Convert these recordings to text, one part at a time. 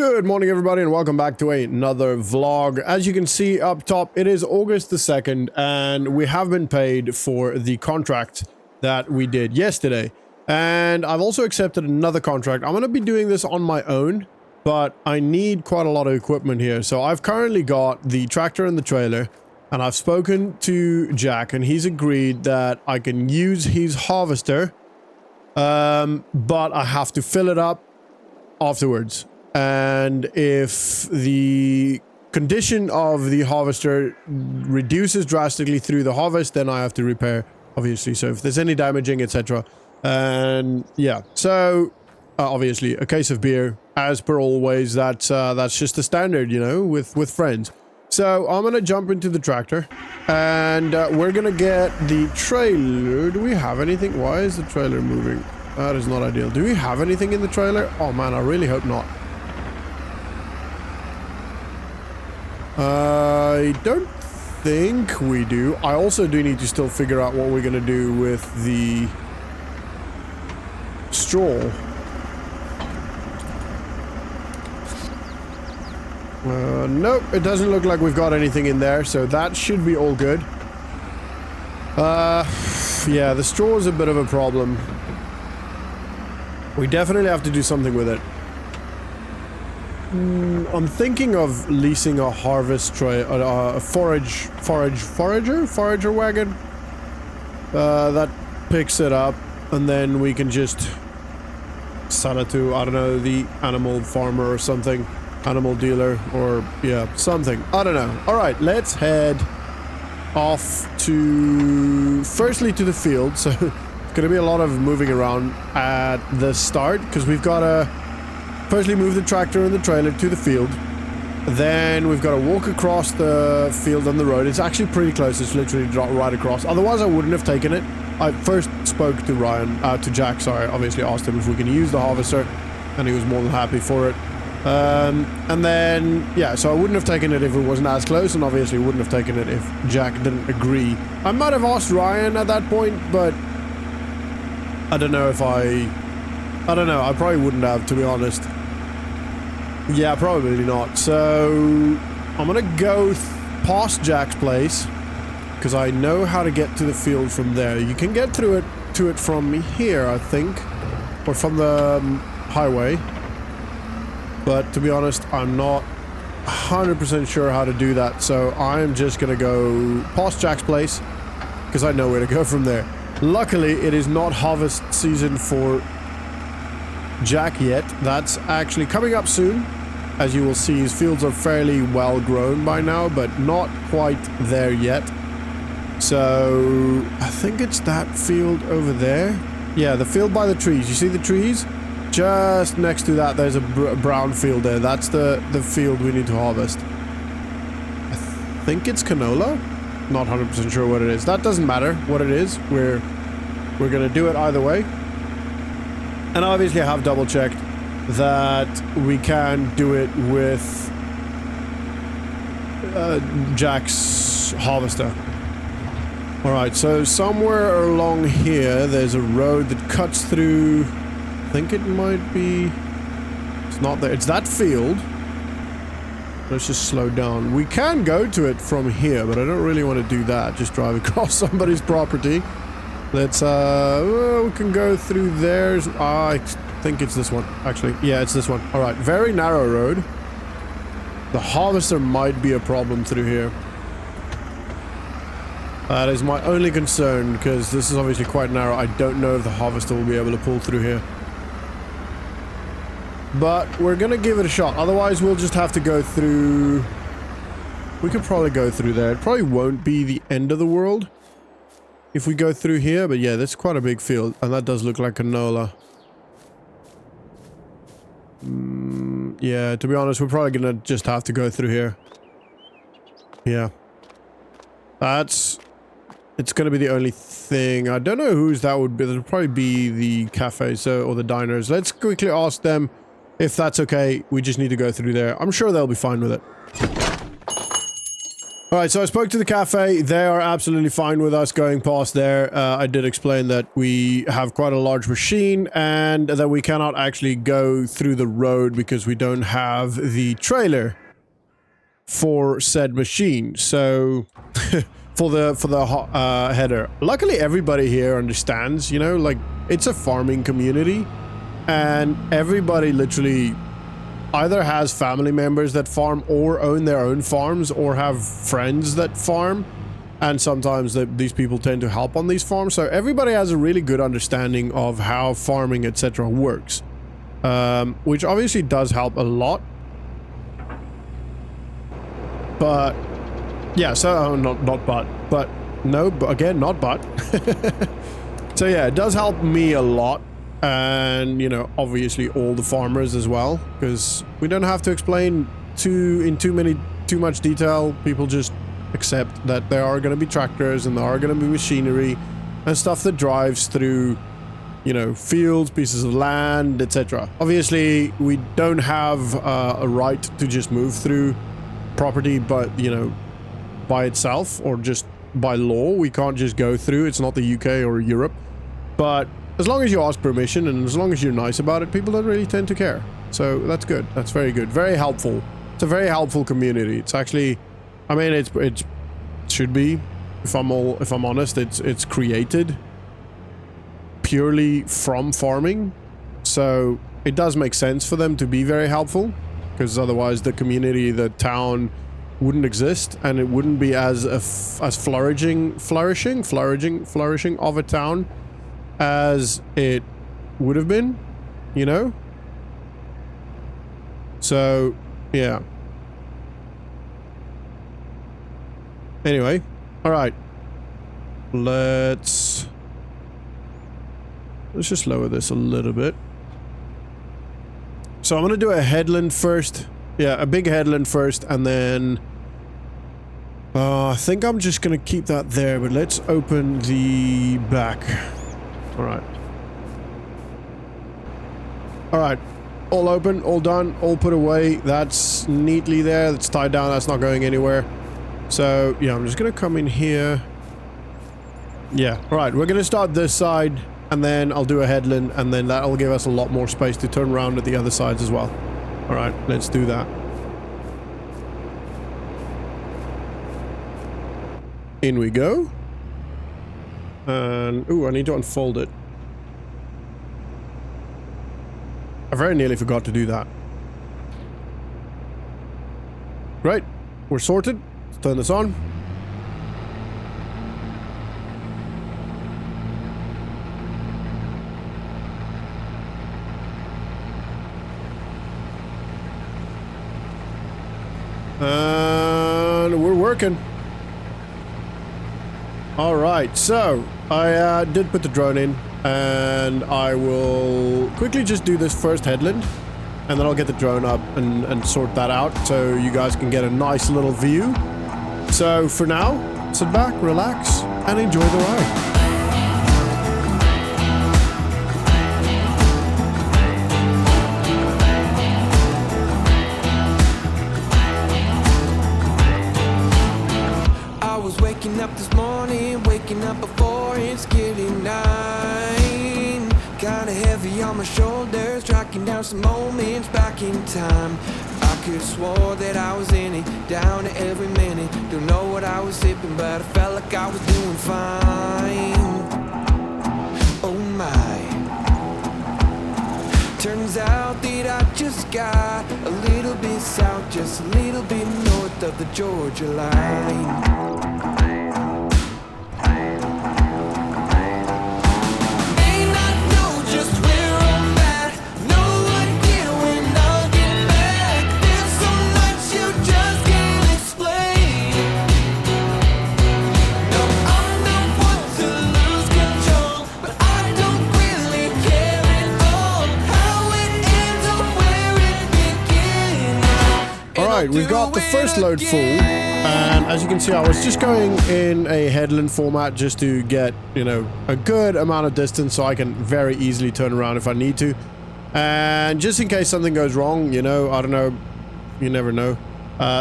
Good morning, everybody, and welcome back to another vlog. As you can see up top, it is August the 2nd, and we have been paid for the contract that we did yesterday. And I've also accepted another contract. I'm going to be doing this on my own, but I need quite a lot of equipment here. So I've currently got the tractor and the trailer, and I've spoken to Jack, and he's agreed that I can use his harvester, but I have to fill it up afterwards. And if the condition of the harvester reduces drastically through the harvest, then I have to repair, obviously. So if there's any damaging, etc. And yeah, so obviously a case of beer, as per always. That's just the standard, you know, with friends. So I'm gonna jump into the tractor, and we're gonna get the trailer. Do we have anything? Why is the trailer moving? That is not ideal. Do we have anything in the trailer? Oh man, I really hope not. I don't think we do. I also do need to still figure out what we're going to do with the straw. Nope, it doesn't look like we've got anything in there, so that should be all good. Yeah, the straw is a bit of a problem. We definitely have to do something with it. I'm thinking of leasing a harvest tray, a forager wagon that picks it up, and then we can just sell it to, I don't know, the animal farmer or something, animal dealer, or yeah, something. I don't know. All right, let's head off to, firstly to the field. So it's going to be a lot of moving around at the start, because we've got to firstly move the tractor and the trailer to the field. Then we've got to walk across the field on the road. It's actually pretty close. It's literally right across. Otherwise, I wouldn't have taken it. I first spoke to to Jack, sorry. Obviously asked him if we can use the harvester, and he was more than happy for it. And then, yeah, so I wouldn't have taken it if it wasn't as close, and obviously wouldn't have taken it if Jack didn't agree. I might have asked Ryan at that point, but I don't know if I don't know. I probably wouldn't have, to be honest. Yeah, probably not. So I'm gonna go past Jack's place, because I know how to get to the field from there. You can get to it from here, I think, or from the highway. But to be honest, I'm not 100% sure how to do that. So I'm just gonna go past Jack's place, because I know where to go from there. Luckily, it is not harvest season for Jack yet. That's actually coming up soon. As you will see, his fields are fairly well grown by now, but not quite there yet. So I think it's that field over there. Yeah, the field by the trees. You see the trees? Just next to that, there's a brown field there. That's the field we need to harvest. I think it's canola. Not 100% sure what it is. That doesn't matter what it is. We're gonna do it either way. And obviously I have double checked that we can do it with Jack's harvester. Alright, so somewhere along here there's a road that cuts through. I think it might be, it's not there, it's that field. Let's just slow down. We can go to it from here, but I don't really want to do that, just drive across somebody's property. Let's well, we can go through there. I think it's this one, actually. Yeah, it's this one. All right, very narrow road. The harvester might be a problem through here. That is my only concern, because this is obviously quite narrow. I don't know if the harvester will be able to pull through here. But we're gonna give it a shot. Otherwise, we'll just have to go through. We could probably go through there. It probably won't be the end of the world if we go through here, but yeah, that's quite a big field, and that does look like canola. Yeah, to be honest, we're probably gonna just have to go through here. Yeah. It's gonna be the only thing. I don't know whose that would be. That'll probably be the cafes, or the diners. Let's quickly ask them if that's okay. We just need to go through there. I'm sure they'll be fine with it. All right, so I spoke to the cafe. They are absolutely fine with us going past there. I did explain that we have quite a large machine and that we cannot actually go through the road because we don't have the trailer for said machine. So for the header. Luckily, everybody here understands. You know, like it's a farming community, and everybody literally either has family members that farm or own their own farms or have friends that farm, and sometimes these people tend to help on these farms, so everybody has a really good understanding of how farming etc. works, which obviously does help a lot. But yeah, so not but so yeah, it does help me a lot. And, you know, obviously all the farmers as well, because we don't have to explain too much detail. People just accept that there are going to be tractors and there are going to be machinery and stuff that drives through, you know, fields, pieces of land, etc. Obviously, we don't have a right to just move through property, but, you know, by itself or just by law, we can't just go through. It's not the UK or Europe, but as long as you ask permission and as long as you're nice about it, people don't really tend to care. So that's good. That's very good. Very helpful. It's a very helpful community. It's actually, I mean, it should be. If I'm honest, it's created purely from farming, so it does make sense for them to be very helpful, because otherwise the community, the town, wouldn't exist, and it wouldn't be as flourishing of a town as it would have been, you know? So, yeah. Anyway, alright. Let's just lower this a little bit. So I'm gonna do a headland first. Yeah, a big headland first, and then I think I'm just gonna keep that there, but let's open the back. Alright. Alright. All open, all done, all put away. That's neatly there. That's tied down. That's not going anywhere. So, yeah, I'm just going to come in here. Yeah. Alright, we're going to start this side, and then I'll do a headland, and then that'll give us a lot more space to turn around at the other sides as well. Alright, let's do that. In we go. And, ooh, I need to unfold it. I very nearly forgot to do that. Right, we're sorted. Let's turn this on. And we're working. Alright, so I did put the drone in, and I will quickly just do this first headland, and then I'll get the drone up and sort that out so you guys can get a nice little view. So for now, sit back, relax, and enjoy the ride. Up this morning, waking up before it's getting 9. Kinda heavy on my shoulders, tracking down some moments back in time. I could've swore that I was in it, down to every minute. Don't know what I was sipping, but I felt like I was doing fine. Oh my. Turns out that I just got a little bit south, just a little bit north of the Georgia line. We've got the first load full, and as you can see, I was just going in a headland format just to get, you know, a good amount of distance so I can very easily turn around if I need to. And just in case something goes wrong, you know, I don't know, you never know.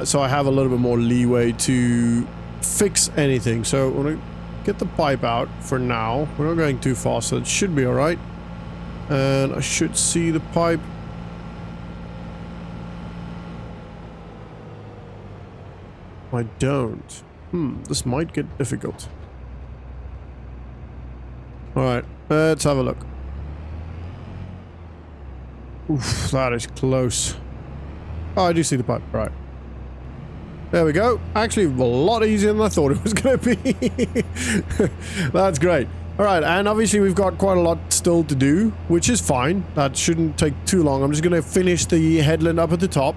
So I have a little bit more leeway to fix anything. So I'm gonna get the pipe out for now. We're not going too fast, so it should be all right. And I should see the pipe. I don't. This might get difficult. Alright, let's have a look. Oof, that is close. Oh, I do see the pipe. Right. There we go. Actually, a lot easier than I thought it was going to be. That's great. Alright, and obviously we've got quite a lot still to do, which is fine. That shouldn't take too long. I'm just going to finish the headland up at the top,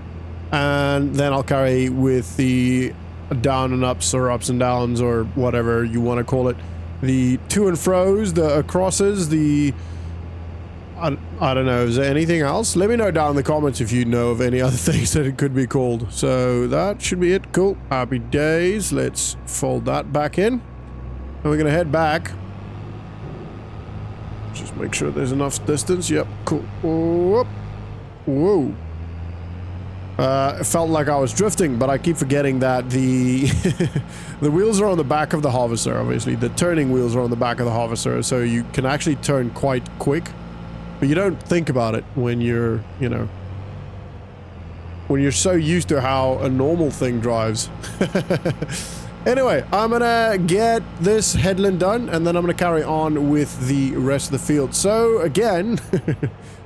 and then I'll carry with the down and ups or ups and downs or whatever you want to call it. The to and fros, the crosses, the... I don't know, is there anything else? Let me know down in the comments if you know of any other things that it could be called. So that should be it. Cool. Happy days. Let's fold that back in. And we're going to head back. Just make sure there's enough distance. Yep, cool. Whoop. Whoa. It felt like I was drifting, but I keep forgetting that the the wheels are on the back of the harvester, obviously. The turning wheels are on the back of the harvester, so you can actually turn quite quick. But you don't think about it when you're, you know, when you're so used to how a normal thing drives. Anyway, I'm gonna get this headland done, and then I'm gonna carry on with the rest of the field. So, again,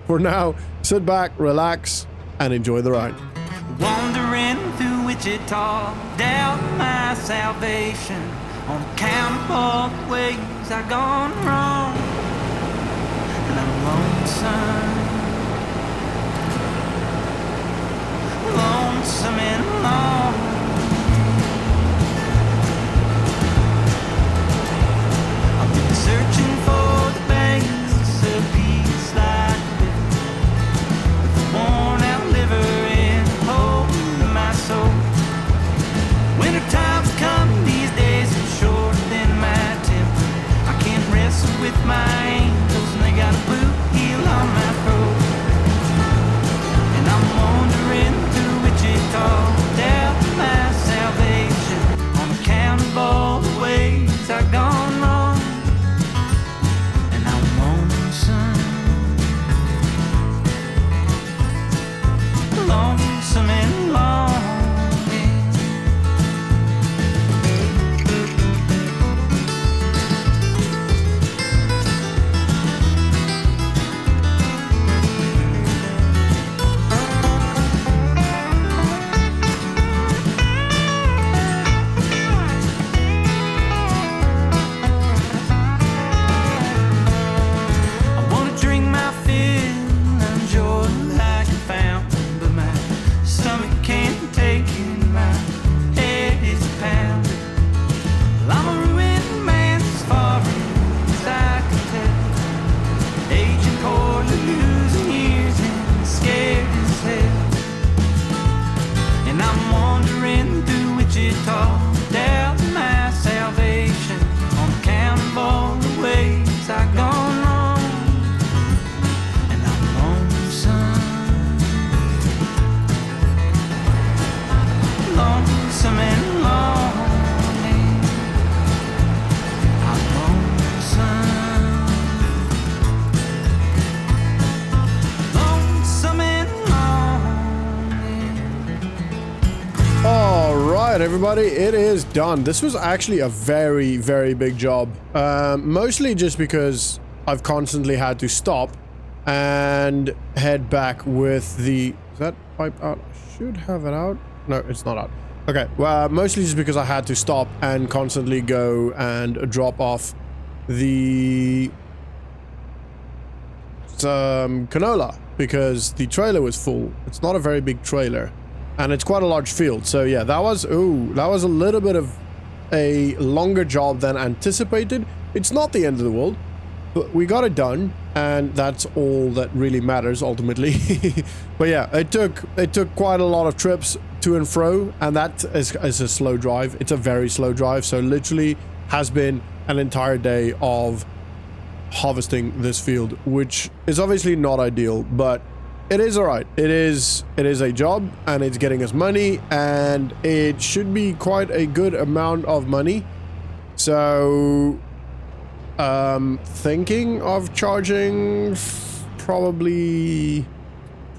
for now, sit back, relax, and enjoy the ride. Wandering through Wichita, doubt my salvation on account of all the ways I've gone wrong. And I'm lonesome and alone. I've been searching for the banks of peace like this, with a worn out liver and a hole in my soul. Winter times come these days are shorter than my temper. I can't wrestle with my angels and they got a blue heel on my throat. And I'm wandering through Wichita, doubt my salvation on account of all the ways I've gone wrong. And I'm lonesome and lonely. Everybody, it is done. This was actually a very, very big job. Mostly just because I've constantly had to stop and head back with the... Is that pipe out? I should have it out. No, it's not out. Okay, well, mostly just because I had to stop and constantly go and drop off the canola because the trailer was full. It's not a very big trailer. And it's quite a large field. So yeah, that was a little bit of a longer job than anticipated. It's not the end of the world, but we got it done, and that's all that really matters ultimately. But yeah, it took quite a lot of trips to and fro, and that is a slow drive. It's a very slow drive, so literally has been an entire day of harvesting this field, which is obviously not ideal, but it is all right. It is a job, and it's getting us money, and it should be quite a good amount of money. So, thinking of charging probably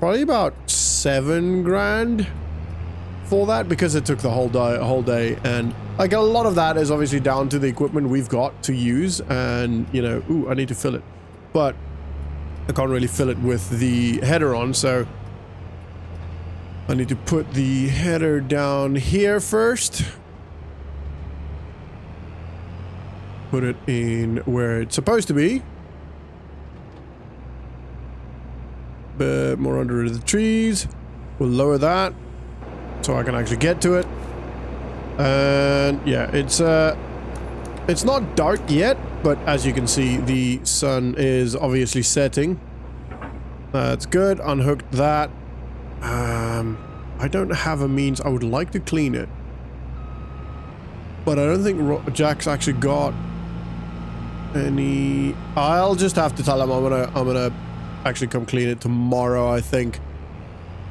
about 7 grand for that, because it took the whole day, and like a lot of that is obviously down to the equipment we've got to use, and you know, ooh, I need to fill it, but I can't really fill it with the header on, so I need to put the header down here first. Put it in where it's supposed to be. Bit more under the trees. We'll lower that so I can actually get to it. And yeah, it's not dark yet, but as you can see, the sun is obviously setting. That's good. Unhooked that. I don't have a means. I would like to clean it, but I don't think Jack's actually got any. I'll just have to tell him I'm gonna actually come clean it tomorrow, I think,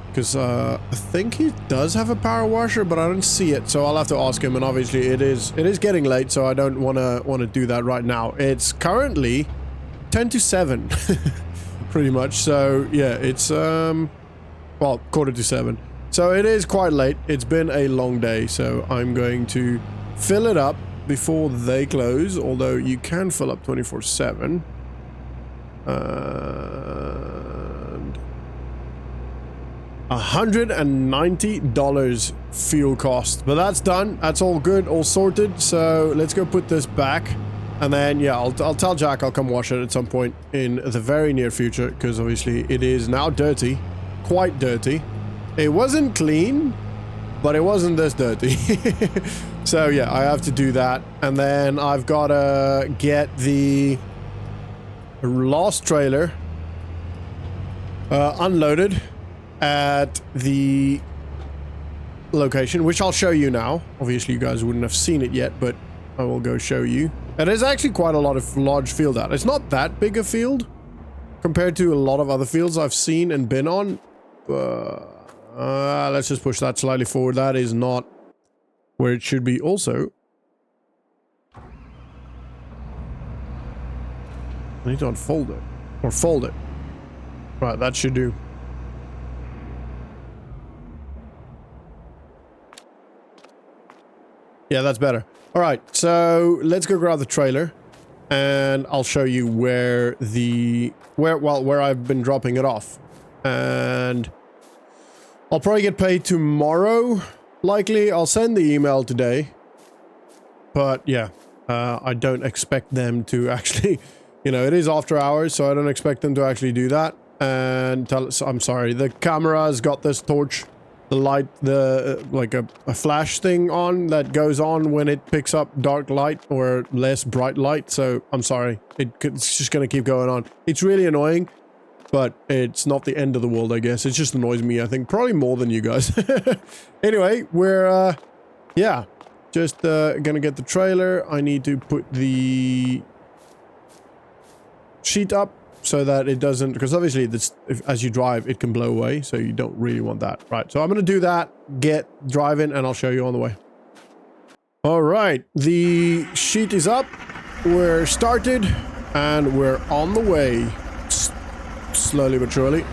because I think he does have a power washer, but I don't see it, so I'll have to ask him. And obviously it is getting late, so I don't want to do that right now. It's currently 10 to 7 pretty much, so yeah, it's well, quarter to 7, so it is quite late. It's been a long day, so I'm going to fill it up before they close, although you can fill up 24/7. And $190 fuel cost, but that's done. That's all good, all sorted. So let's go put this back, and then yeah, I'll tell Jack I'll come wash it at some point in the very near future, because obviously it is now dirty, quite dirty. It wasn't clean, but it wasn't this dirty. So yeah, I have to do that, and then I've got to get the lost trailer unloaded at the location, which I'll show you now. Obviously you guys wouldn't have seen it yet, but I will go show you. It is actually quite a lot of large field out. It's not that big a field compared to a lot of other fields I've seen and been on. Let's just push that slightly forward. That is not where it should be. Also, I need to unfold it or fold it. Right, that should do. Yeah, that's better. All right, so let's go grab the trailer, and I'll show you where I've been dropping it off. And I'll probably get paid tomorrow. Likely, I'll send the email today. But yeah, I don't expect them to actually, you know, it is after hours, so I don't expect them to actually do that. And I'm sorry, the camera's got this torch, the light, like a flash thing on that goes on when it picks up dark light or less bright light. So I'm sorry, it's just gonna keep going on. It's really annoying, but it's not the end of the world, I guess. It just annoys me, I think, probably more than you guys. Anyway, we're yeah, just gonna get the trailer. I need to put the sheet up so that it doesn't, because obviously this, as you drive, it can blow away, so you don't really want that. Right, so I'm gonna do that, get driving, and I'll show you on the way. All right, the sheet is up, we're started, and we're on the way, slowly but surely.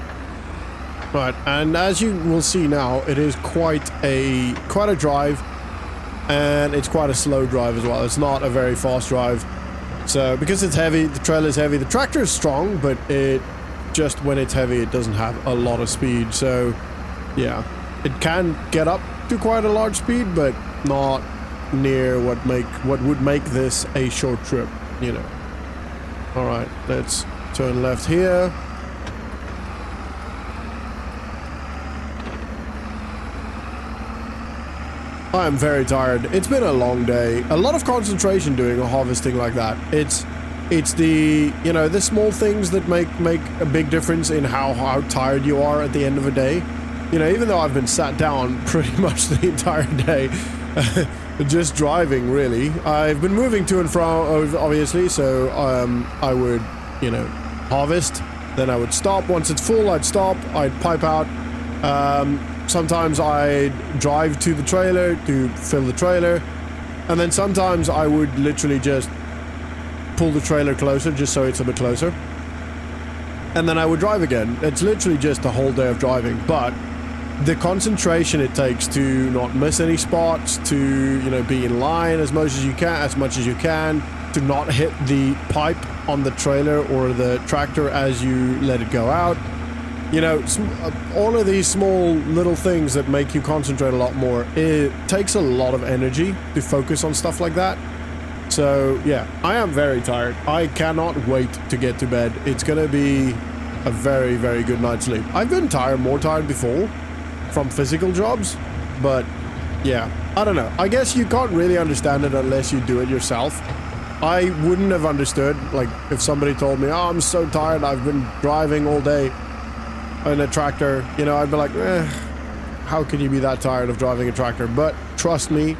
Right, and as you will see now, it is quite a drive, and it's quite a slow drive as well. It's not a very fast drive. So, because it's heavy, the trailer is heavy, the tractor is strong, but it just, when it's heavy, it doesn't have a lot of speed. So, yeah, it can get up to quite a large speed, but not near what would make this a short trip, you know. All right, let's turn left here. I'm very tired. It's been a long day. A lot of concentration doing a harvesting like that. It's the, you know, the small things that make a big difference in how tired you are at the end of a day. You know, even though I've been sat down pretty much the entire day, just driving, really. I've been moving to and from, obviously, so I would, you know, harvest Then I would stop. Once it's full, I'd stop. I'd pipe out. Sometimes I'd drive to the trailer to fill the trailer. And then sometimes I would literally just pull the trailer closer just so it's a bit closer. And then I would drive again. It's literally just a whole day of driving. But the concentration it takes to not miss any spots, to, you know, be in line as much as you can, to not hit the pipe on the trailer or the tractor as you let it go out. You know, all of these small little things that make you concentrate a lot more. It takes a lot of energy to focus on stuff like that. So, yeah, I am very tired. I cannot wait to get to bed. It's gonna be a very, very good night's sleep. I've been more tired before from physical jobs, but yeah, I don't know. I guess you can't really understand it unless you do it yourself. I wouldn't have understood, like, if somebody told me, oh, I'm so tired, I've been driving all day in a tractor, you know, I'd be like, how can you be that tired of driving a tractor? But trust me,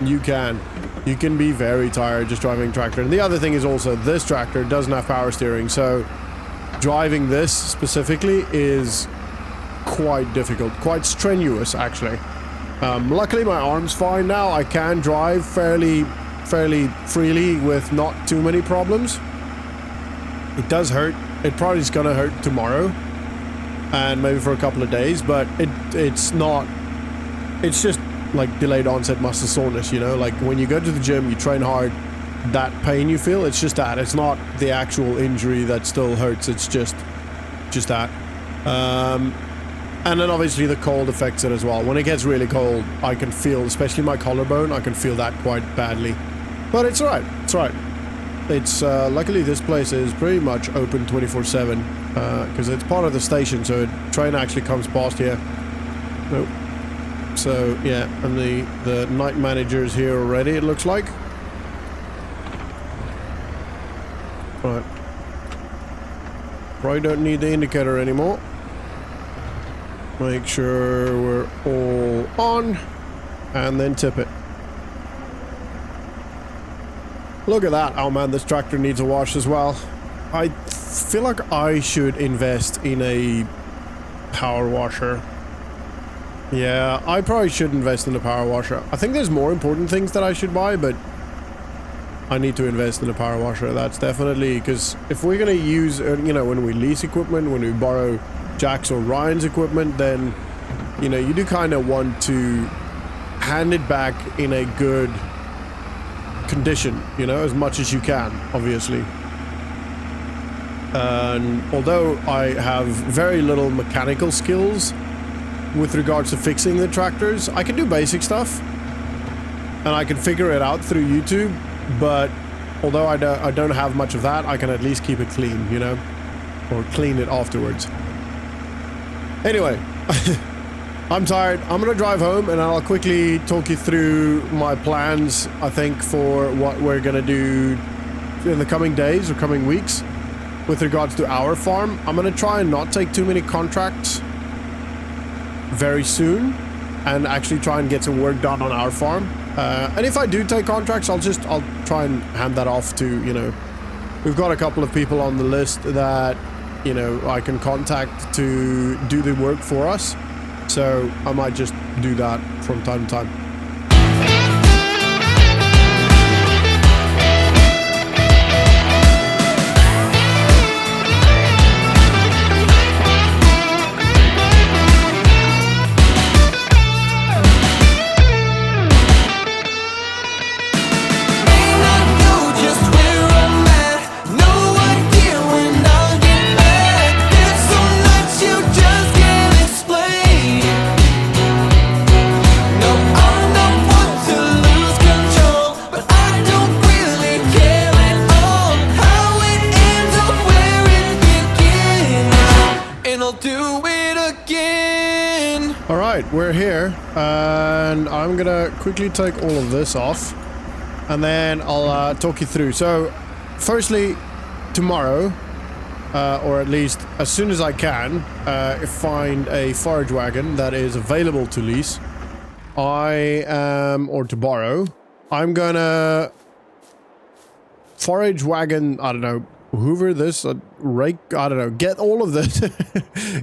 you can. You can be very tired just driving a tractor. And the other thing is also, this tractor doesn't have power steering, so driving this specifically is quite difficult, quite strenuous, actually. Luckily, my arm's fine now. I can drive fairly freely with not too many problems. It does hurt. It probably is gonna hurt tomorrow and maybe for a couple of days, but it's not, it's just like delayed onset muscle soreness, you know, like when you go to the gym, you train hard, that pain you feel, it's just that. It's not the actual injury that still hurts, it's just that. And then obviously the cold affects it as well. When it gets really cold, I can feel, especially my collarbone, I can feel that quite badly. But it's alright, it's alright. It's, luckily this place is pretty much open 24/7, because it's part of the station, so a train actually comes past here. Nope. So, yeah, and the night manager's here already, it looks like. Right. Probably don't need the indicator anymore. Make sure we're all on, and then tip it. Look at that. Oh man, this tractor needs a wash as well. I feel like I should invest in a power washer. Yeah, I probably should invest in a power washer. I think there's more important things that I should buy, but I need to invest in a power washer. That's definitely, because if we're going to use, you know, when we lease equipment, when we borrow Jack's or Ryan's equipment, then, you know, you do kind of want to hand it back in a good condition, you know, as much as you can, obviously. And although I have very little mechanical skills with regards to fixing the tractors, I can do basic stuff and I can figure it out through YouTube, but although I don't have much of that, I can at least keep it clean, you know, or clean it afterwards. Anyway, I'm tired. I'm gonna drive home and I'll quickly talk you through my plans, I think, for what we're gonna do in the coming days or coming weeks with regards to our farm. I'm gonna try and not take too many contracts very soon and actually try and get some work done on our farm. And if I do take contracts, I'll try and hand that off to, you know, we've got a couple of people on the list that, you know, I can contact to do the work for us. So I might just do that from time to time. We're here, and I'm gonna quickly take all of this off, and then I'll talk you through. So, firstly, tomorrow, or at least as soon as I can, find a forage wagon that is available to lease. Or to borrow. I'm gonna forage wagon, I don't know, hoover this, rake, I don't know, get all of this,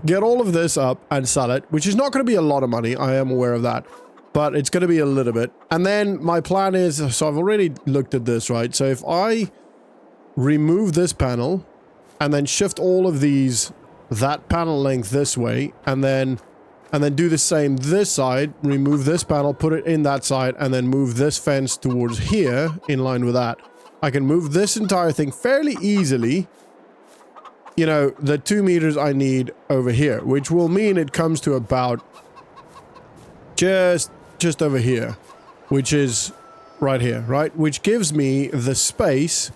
get all of this up and sell it, which is not going to be a lot of money. I am aware of that, but it's going to be a little bit. And then my plan is, so I've already looked at this, right? So if I remove this panel and then shift all of these, that panel length this way, and then do the same this side, remove this panel, put it in that side, and then move this fence towards here in line with that. I can move this entire thing fairly easily, you know, the 2 meters I need over here, which will mean it comes to about just over here, which is right here, right? Which gives me the space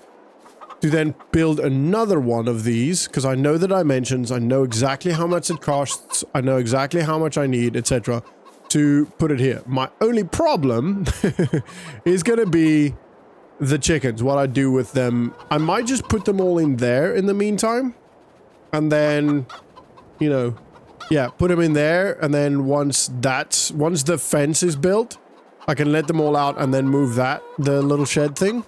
to then build another one of these, because I know the dimensions, I know exactly how much it costs, I know exactly how much I need, etc., to put it here. My only problem is going to be the chickens, what I do with them. I might just put them all in there in the meantime, and then, you know, yeah, put them in there, and then once the fence is built, I can let them all out and then move that, the little shed thing.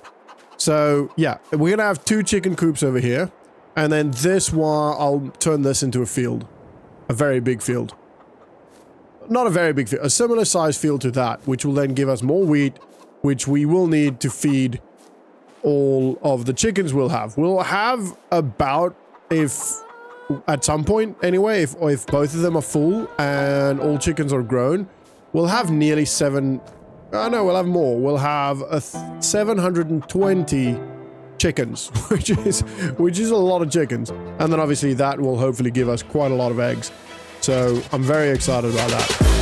So yeah, we're gonna have 2 chicken coops over here, and then this one, I'll turn this into a field, a very big field. Not a very big field, a similar size field to that, which will then give us more wheat, which we will need to feed all of the chickens we'll have. We'll have about, if at some point anyway, if both of them are full and all chickens are grown, we'll have nearly 7, no, we'll have more. We'll have 720 chickens, which is a lot of chickens. And then obviously that will hopefully give us quite a lot of eggs. So I'm very excited about that.